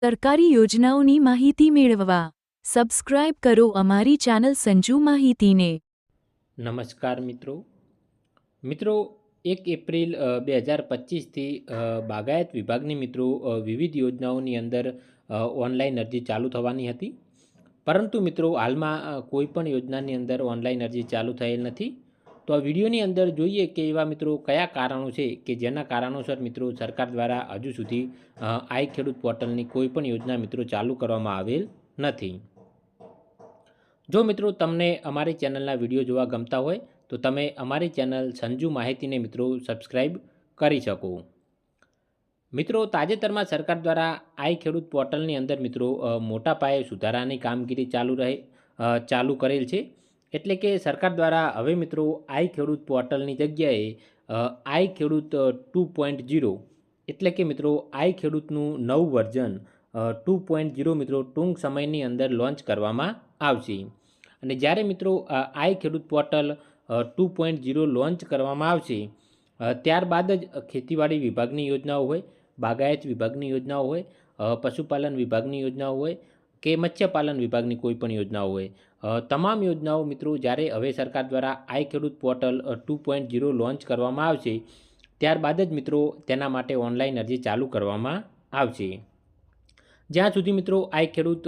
સરકારી યોજનાઓની માહિતી મેળવવા સબસ્ક્રાઇબ કરો અમારી ચેનલ સંજુ માહિતીને। નમસ્કાર મિત્રો 1 એપ્રિલ 2025થી બાગાયત વિભાગની વિવિધ યોજનાઓની અંદર ઓનલાઈન અરજી ચાલુ થવાની હતી, પરંતુ મિત્રો હાલમાં કોઈ પણ યોજનાની અંદર ઓનલાઈન અરજી ચાલુ થયેલ નથી। તો આ વિડીયોની અંદર જોઈએ કે એવા કયા કારણો છે કે જેના કારણોસર સરકાર દ્વારા હજુ સુધી આઈ ખેડૂત પોર્ટલની કોઈ પણ યોજના ચાલુ કરવામાં આવેલ નથી। જો મિત્રો તમને અમારી ચેનલના વિડીયો જોવા ગમતા હોય તો તમે અમારી ચેનલ સંજુ માહિતીને સબસ્ક્રાઈબ કરી શકો। મિત્રો તાજેતરમાં સરકાર દ્વારા આઈ ખેડૂત પોર્ટલની અંદર મોટા પાયે સુધારાની કામગીરી ચાલુ કરેલ છે। એટલે કે સરકાર દ્વારા હવે આઈ ખેડૂત પોર્ટલની જગ્યાએ આઈ ખેડૂત 2.0 એટલે કે આઈ ખેડૂતનું નવું વર્ઝન 2.0 ટૂંક સમયની અંદર લોન્ચ કરવામાં આવશે। અને જ્યારે આઈ ખેડૂત પોર્ટલ 2.0 લોન્ચ કરવામાં આવશે, ત્યારબાદ જ ખેતીવાડી વિભાગની યોજનાઓ હોય, બાગાયત વિભાગની યોજનાઓ હોય, પશુપાલન વિભાગની યોજનાઓ હોય કે મત્સ્યપાલન વિભાગની કોઈ પણ યોજનાઓ હોય, તમામ યોજનાઓ જ્યારે હવે સરકાર દ્વારા આઈ ખેડૂત પોર્ટલ 2.0 લોન્ચ કરવામાં આવશે, ત્યારબાદ જ તેના માટે ઓનલાઈન અરજી ચાલુ કરવામાં આવશે। જ્યાં સુધી આઈ ખેડૂત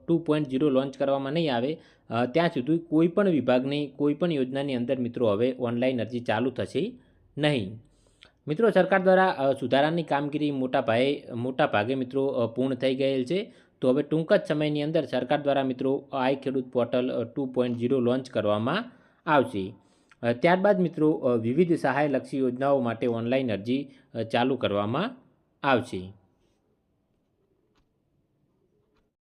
2.0 લોન્ચ કરવામાં નહીં આવે ત્યાં સુધી કોઈ પણ વિભાગની કોઈ પણ યોજનાની અંદર હવે ઓનલાઈન અરજી ચાલુ થશે નહીં। સરકાર દ્વારા સુધારાની કામગીરી મોટા ભાગે પૂર્ણ થઈ ગયેલ છે। તો હવે ટૂંક જ સમયની અંદર સરકાર દ્વારા આઈ ખેડૂત પોર્ટલ 2.0 લોન્ચ કરવામાં આવશે। ત્યારબાદ વિવિધ સહાયલક્ષી યોજનાઓ માટે ઓનલાઈન અરજી ચાલુ કરવામાં આવશે।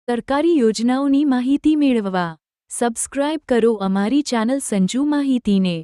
સરકારી યોજનાઓની માહિતી મેળવવા સબસ્ક્રાઇબ કરો અમારી ચેનલ સંજુ માહિતીને।